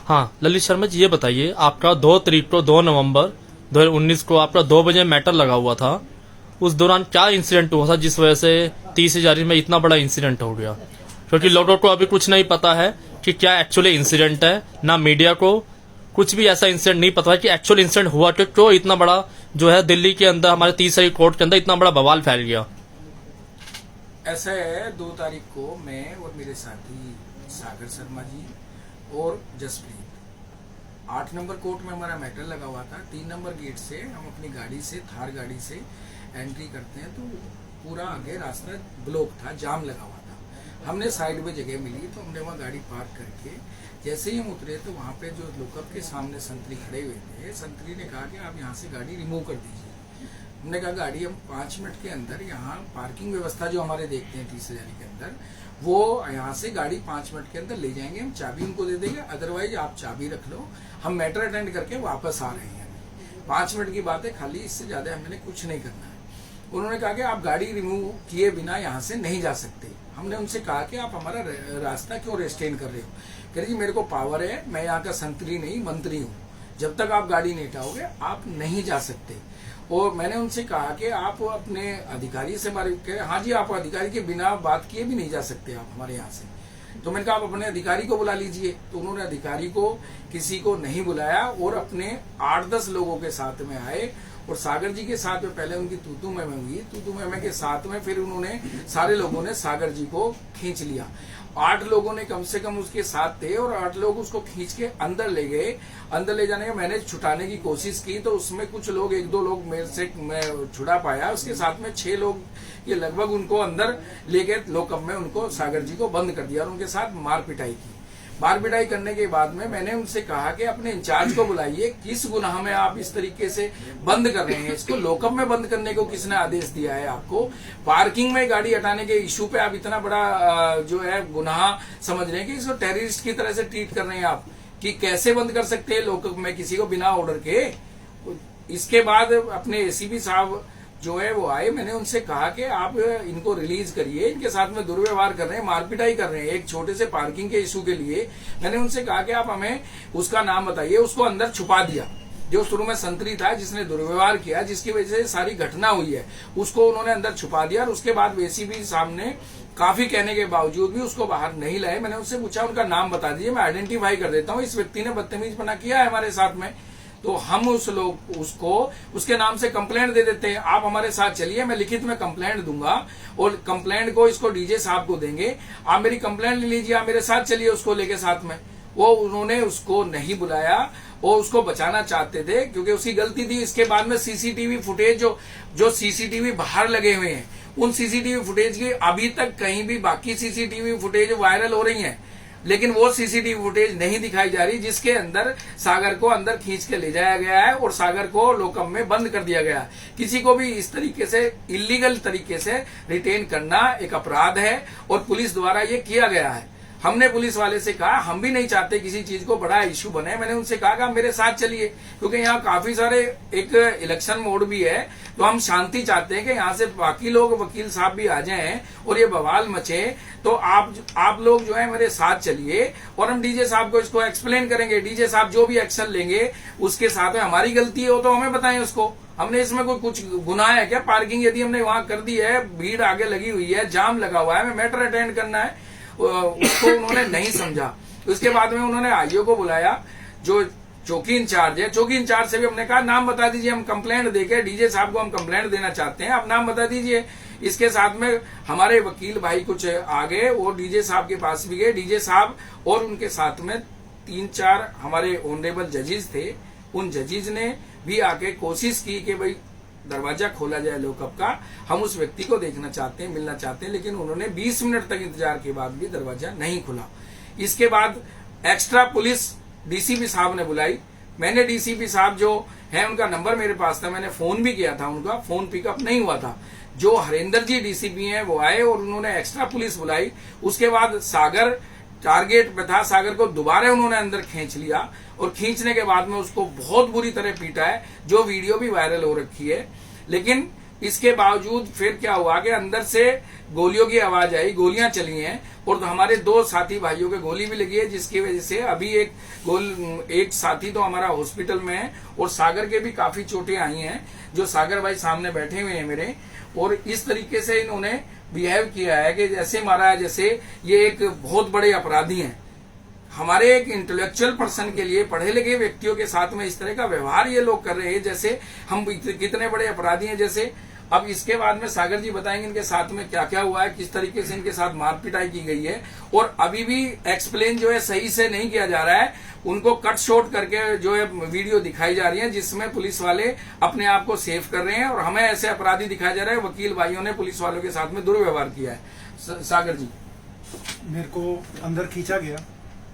हाँ ललित शर्मा जी, ये बताइए, आपका 2 नवंबर 2019 को आपका 2 बजे मैटर लगा हुआ था। उस दौरान क्या इंसिडेंट हुआ था जिस वजह से 30 में इतना बड़ा इंसिडेंट हो गया? क्योंकि लोगों को अभी कुछ नहीं पता है कि क्या एक्चुअली इंसिडेंट है, ना मीडिया को कुछ भी ऐसा इंसिडेंट नहीं पता है कि एक्चुअल इंसिडेंट हुआ तो क्यों इतना बड़ा जो है दिल्ली के अंदर हमारे 30 कोर्ट के अंदर इतना बड़ा बवाल फैल गया। ऐसा है, 2 तारीख को मैं और मेरे साथी सागर शर्मा जी और जसप्रीत 8 नंबर कोर्ट में हमारा मैटर लगा हुआ था। 3 नंबर गेट से हम अपनी गाड़ी से, थार गाड़ी से एंट्री करते हैं तो पूरा आगे रास्ता ब्लॉक था, जाम लगा हुआ था। हमने साइड में जगह मिली तो हमने वहाँ गाड़ी पार्क करके जैसे ही हम उतरे तो वहाँ पे जो लॉकअप के सामने संतरी खड़े हुए थे, संतरी ने कहा कि आप यहाँ से गाड़ी रिमूव कर दीजिए। हमने कहा गाड़ी हम 5 मिनट के अंदर, यहाँ पार्किंग व्यवस्था जो हमारे देखते हैं 30,000 के अंदर, वो यहाँ से गाड़ी 5 मिनट के अंदर ले जाएंगे, हम चाबी उनको दे देंगे, अदरवाइज आप चाबी रख लो, हम मैटर अटेंड करके वापस आ रहे हैं। 5 मिनट की बात है खाली, इससे ज्यादा हमने कुछ नहीं करना है। उन्होंने कहा कि आप गाड़ी रिमूव किए बिना यहाँ से नहीं जा सकते। हमने उनसे कहा कि आप हमारा रास्ता क्यों रेस्ट्रेन कर रहे हो? कह रहे जी मेरे को पावर है, मैं यहाँ का संतरी नहीं मंत्री हूँ, जब तक आप गाड़ी नहीं हटाओगे आप नहीं जा सकते। और मैंने उनसे कहा कि आप अपने अधिकारी से हाँ जी, आप अधिकारी के बिना बात किए भी नहीं जा सकते आप हमारे यहाँ से। तो मैंने कहा आप अपने अधिकारी को बुला लीजिए। तो उन्होंने अधिकारी को किसी को नहीं बुलाया और अपने 8-10 लोगों के साथ में आए और सागर जी के साथ में पहले उनकी तूतू मैमे हुई। तूतू मैमे के साथ में फिर उन्होंने सारे लोगों ने सागर जी को खींच लिया। 8 लोगों ने कम से कम उसके साथ थे और 8 लोग उसको खींच के अंदर ले गए। अंदर ले जाने का मैंने छुटाने की कोशिश की तो उसमें कुछ लोग, 1-2 लोग मेरे से मैं छुड़ा पाया। उसके साथ में 6 लोग ये लगभग उनको अंदर ले गए लॉकअप में, उनको सागर जी को बंद कर दिया और उनके साथ मार पिटाई की। मार पिटाई करने के बाद में मैंने उनसे कहा कि अपने इंचार्ज को बुलाइए, किस गुनाह में आप इस तरीके से बंद कर रहे हैं, इसको लॉकअप में बंद करने को किसने आदेश दिया है आपको? पार्किंग में गाड़ी हटाने के इश्यू पे आप इतना बड़ा जो है गुनाह समझ रहे हैं कि इसको टेररिस्ट की तरह से ट्रीट कर रहे हैं आप, कि कैसे बंद कर सकते हैं लॉकअप में किसी को बिना ऑर्डर के। इसके बाद अपने एसीपी साहब जो है वो आए, मैंने उनसे कहा कि आप इनको रिलीज करिए, इनके साथ में दुर्व्यवहार कर रहे हैं, मारपिटाई कर रहे हैं एक छोटे से पार्किंग के इशू के लिए। मैंने उनसे कहा कि आप हमें उसका नाम बताइए। उसको अंदर छुपा दिया, जो शुरू में संतरी था जिसने दुर्व्यवहार किया, जिसकी वजह से सारी घटना हुई है, उसको उन्होंने अंदर छुपा दिया। और उसके बाद एसीपी साहब ने काफी कहने के बावजूद भी उसको बाहर नहीं लाए। मैंने उनसे पूछा उनका नाम बता दीजिए, मैं आइडेंटिफाई कर देता हूँ, इस व्यक्ति ने बदतमीजपना किया है हमारे साथ में। तो हम उसको उसके नाम से कंप्लेंट दे देते हैं। आप हमारे साथ चलिए, मैं लिखित में कंप्लेंट दूंगा और कंप्लेंट को इसको डीजे साहब को देंगे, आप मेरी कंप्लेंट ले लीजिए, आप मेरे साथ चलिए उसको लेके साथ में। वो उन्होंने उसको नहीं बुलाया और उसको बचाना चाहते थे क्योंकि उसकी गलती थी। इसके बाद में सीसीटीवी फुटेज जो सीसीटीवी बाहर लगे हुए हैं, उन सीसीटीवी फुटेज की अभी तक कहीं भी बाकी सीसीटीवी फुटेज वायरल हो रही है, लेकिन वो सीसीटीवी फुटेज नहीं दिखाई जा रही जिसके अंदर सागर को अंदर खींच के ले जाया गया है और सागर को लॉकअप में बंद कर दिया गया है। किसी को भी इस तरीके से इलीगल तरीके से रिटेन करना एक अपराध है और पुलिस द्वारा ये किया गया है। हमने पुलिस वाले से कहा हम भी नहीं चाहते किसी चीज को बड़ा इश्यू बने। मैंने उनसे कहा कि आप मेरे साथ चलिए, क्योंकि यहाँ काफी सारे एक इलेक्शन मोड भी है, तो हम शांति चाहते हैं कि यहाँ से बाकी लोग, वकील साहब भी आ जाएं और ये बवाल मचे। तो आप लोग जो है मेरे साथ चलिए और हम डीजे साहब को इसको एक्सप्लेन करेंगे। डीजे साहब जो भी एक्शन लेंगे उसके साथ में हमारी गलती हो तो हमें बताएं उसको। हमने इसमें कोई कुछ गुनाह है क्या? पार्किंग यदि हमने वहां कर दी है, भीड़ आगे लगी हुई है, जाम लगा हुआ है, हमें मैटर अटेंड करना है, उसको उन्होंने नहीं समझा। उसके बाद में उन्होंने आईओ को बुलाया जो चौकी इंचार्ज है। चौकी इंचार्ज से भी हमने कहा नाम बता दीजिए, हम कंप्लेंट देके डीजे साहब को हम कंप्लेंट देना चाहते हैं, आप नाम बता दीजिए। इसके साथ में हमारे वकील भाई कुछ आ गए और डीजे साहब के पास भी गए। डीजे साहब और उनके साथ में 3-4 हमारे ऑनरेबल जजेस थे, उन जजेस ने भी आके कोशिश की कि भाई दरवाजा खोला जाए लॉकअप का, हम उस व्यक्ति को देखना चाहते हैं, मिलना चाहते हैं, लेकिन उन्होंने 20 मिनट तक इंतजार के बाद भी दरवाजा नहीं खुला। इसके बाद एक्स्ट्रा पुलिस डीसीपी साहब ने बुलाई। मैंने डीसीपी साहब जो है उनका नंबर मेरे पास था, मैंने फोन भी किया था, उनका फोन पिकअप नहीं हुआ था। जो हरेंद्र जी डीसीपी हैं वो आए और उन्होंने एक्स्ट्रा पुलिस बुलाई। उसके बाद सागर टारगेट पे था, सागर को दोबारा उन्होंने अंदर खींच लिया और खींचने के बाद में उसको बहुत बुरी तरह पीटा है, जो वीडियो भी वायरल हो रखी है। लेकिन इसके बावजूद फिर क्या हुआ कि अंदर से गोलियों की आवाज आई, गोलियां चली हैं और तो हमारे 2 साथी भाइयों के गोली भी लगी है, जिसकी वजह से अभी एक साथी तो हमारा हॉस्पिटल में है और सागर के भी काफी चोटें आई हैं, जो सागर भाई सामने बैठे हुए हैं मेरे। और इस तरीके से इन्होंने बिहेव किया है कि जैसे मारा है जैसे ये एक बहुत बड़े अपराधी हैं। हमारे एक इंटेलेक्चुअल पर्सन के लिए, पढ़े लिखे व्यक्तियों के साथ में इस तरह का व्यवहार ये लोग कर रहे हैं जैसे हम कितने बड़े अपराधी हैं जैसे। अब इसके बाद में सागर जी बताएंगे इनके साथ में क्या क्या हुआ है, किस तरीके से इनके साथ मार पिटाई की गई है। और अभी भी एक्सप्लेन जो है सही से नहीं किया जा रहा है, उनको कट शॉर्ट करके जो है वीडियो दिखाई जा रही है, जिसमें पुलिस वाले अपने आप को सेफ कर रहे हैं और हमें ऐसे अपराधी दिखाया जा रहा है। वकील भाइयों ने पुलिस वालों के साथ में दुर्व्यवहार किया है। सागर जी, मेरे को अंदर खींचा गया।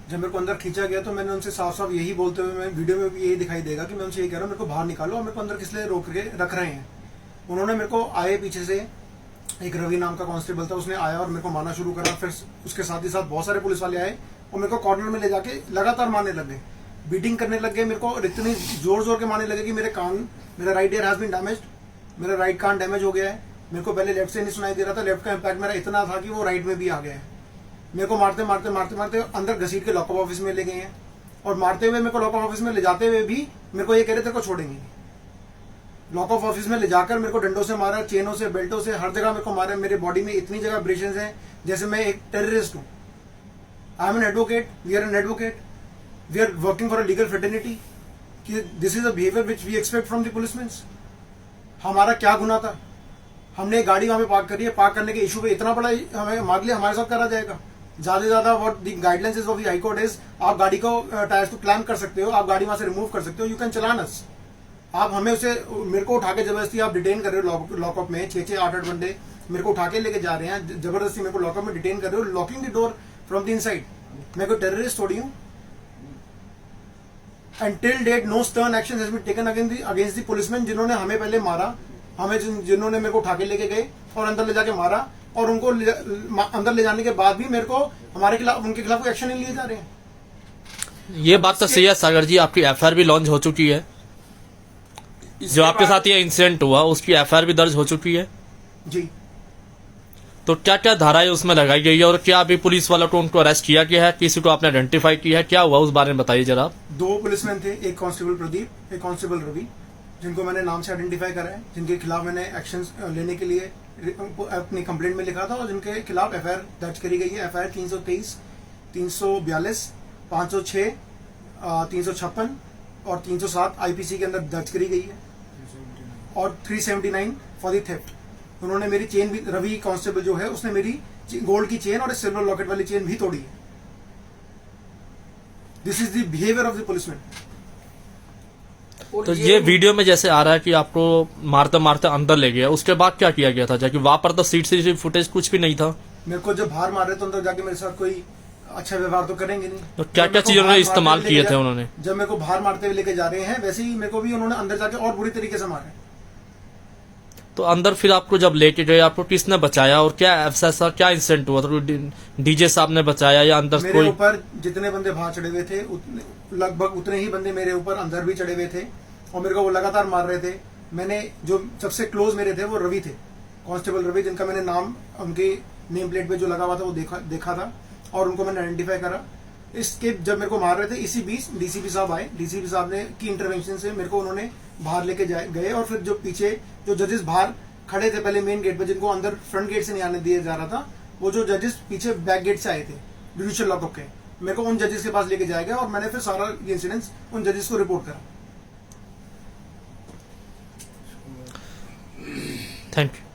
जब मेरे को अंदर खींचा गया तो मैंने उनसे साफ साफ यही बोलते हुए, मैं वीडियो में भी यही दिखाई देगा कि मैं उनसे यही कह रहा हूँ, मेरे को बाहर निकालो और मेरे को अंदर किस लिए रोक के रख रहे हैं। उन्होंने मेरे को आए पीछे से, एक रवि नाम का कांस्टेबल था, उसने आया और मेरे को मारना शुरू करा। फिर उसके साथ ही साथ बहुत सारे पुलिस वाले आए और मेरे को कॉर्नर में ले जाके लगातार मारने लगे, बीटिंग करने लग गए। मेरे को इतनी जोर जोर के मारने लगे कि मेरा right ear has been damaged, मेरा राइट कान डैमेज हो गया है। मेरे को पहले लेफ्ट से नहीं सुनाई दे रहा था, लेफ्ट का इम्पैक्ट मेरा इतना था कि वो राइट में भी आ गया है। मेरे को मारते मारते मारते मारते अंदर घसीट के लॉकअप ऑफिस में ले गए हैं और मारते हुए मेरे को लॉकअप ऑफिस में ले जाते हुए भी मेरे को ये कह रहे थे को छोड़ेंगे नहीं। लॉकअप ऑफिस में ले जाकर मेरे को डंडों से मारा, चेनों से, बेल्टों से, हर जगह मेरे को मारा। मेरे बॉडी में इतनी जगह अब्रेशंस हैं जैसे मैं एक टेररिस्ट हूँ। I am an advocate, we are an advocate, we are working for a legal fraternity. This is a behaviour which we expect from the policeman. हमारा क्या गुनाह था? हमने गाड़ी वहां पे पार्क करी है, पार्क करने के इशू पे इतना बड़ा हमें मार लिया, हमारे साथ करा जाएगा। ज्यादा से ज्यादा what the guidelines is of the high court is, आप गाड़ी को टायर्स को क्लैम्प कर सकते हो, आप गाड़ी वहां से रिमूव कर सकते हो, यू कैन चलान अस। आप हमें उसे, मेरे को उठा के जबरदस्ती आप डिटेन कर रहे हो लॉकअप में, 6-6, 8-8 बंदे मेरे को उठा के लेके जा रहे हैं, जबरदस्ती मेरे को लॉकअप में डिटेन कर रहे हो, locking the door from the inside. मैं कोई टेररिस्ट थोड़ी हूँ। And till date no stern action has been taken against the policeman जिन्होंने हमें पहले मारा, हमें जिन्होंने मेरे को उठा के लेके गए और अंदर ले जाके मारा, और उनको अंदर ले जाने के बाद भी मेरे को हमारे खिलाफ, उनके खिलाफ कोई एक्शन नहीं लिए जा रहे हैं। ये बात तो सही है सागर जी, आपकी एफआईआर भी लॉन्च हो चुकी है। जो आपके साथ ये इंसिडेंट हुआ उसकी एफआईआर भी दर्ज हो चुकी है जी। तो क्या क्या धाराएं उसमें लगाई गई है और क्या अभी पुलिस वालों को उनको अरेस्ट किया गया है, किसी को आपने आइडेंटिफाई किया है, क्या हुआ उस बारे में बताइए जरा आप। 2 पुलिसमैन थे, एक कांस्टेबल प्रदीप, एक कांस्टेबल रवि, जिनको मैंने नाम से आइडेंटिफाई करा है, जिनके खिलाफ मैंने एक्शन लेने के लिए अपनी कंप्लेंट में लिखा था और जिनके खिलाफ एफआईआर दर्ज करी गई है। एफआईआर 323, 342, 506, 356 और 307 आईपीसी के अंदर दर्ज करी गई है और 379 फॉर द थेफ्ट। उन्होंने मेरी चेन भी, रवि कांस्टेबल जो है उसने मेरी गोल्ड की चेन और सिल्वर लॉकेट वाली चेन भी तोड़ी है। This is the behaviour of the policeman. तो ये वीडियो में जैसे आ रहा है कि आपको मारते मारते अंदर ले गया, उसके बाद क्या किया गया था? जाके वहां पर तो सीसीटीवी फुटेज कुछ भी नहीं था। मेरे को जब बाहर मार रहे तो अंदर जाके मेरे साथ कोई अच्छा व्यवहार तो करेंगे नहीं। तो क्या क्या चीजों ने इस्तेमाल किए थे उन्होंने? जब मेरे को बाहर मारते हुए लेके जा रहे हैं वैसे ही मेरे को भी उन्होंने अंदर जाके और बुरी तरीके से मारा। तो अंदर फिर आपको जब लेके गए आपको किसने बचाया और क्या ऐसा क्या इंसिडेंट हुआ था? डीजे साहब ने बचाया या अंदर मेरे कोई? ऊपर जितने बंदे बाहर चढ़े हुए थे लगभग उतने ही बंदे मेरे ऊपर अंदर भी चढ़े हुए थे और मेरे को वो लगातार मार रहे थे। मैंने जो सबसे क्लोज मेरे थे वो रवि थे, कांस्टेबल रवि, जिनका मैंने नाम उनके नेम प्लेट पे जो लगा हुआ था वो देखा था और उनको मैंने आइडेंटिफाई करा। इसके जब मेरे को मार रहे थे इसी बीच डीसीपी साहब आए। डीसीपी साहब ने की इंटरवेंशन से मेरे को उन्होंने बाहर लेके गए और फिर जो पीछे जो जजेस बाहर खड़े थे पहले मेन गेट पे, जिनको अंदर फ्रंट गेट से नहीं आने दिया जा रहा था, वो जो जजेस पीछे बैक गेट से आए थे जुडिशियल लॉकअप के, मेरे को उन जजेस के पास लेके जाया गया और मैंने फिर सारा ये इंसिडेंस उन जजेस को रिपोर्ट करा। Thank you.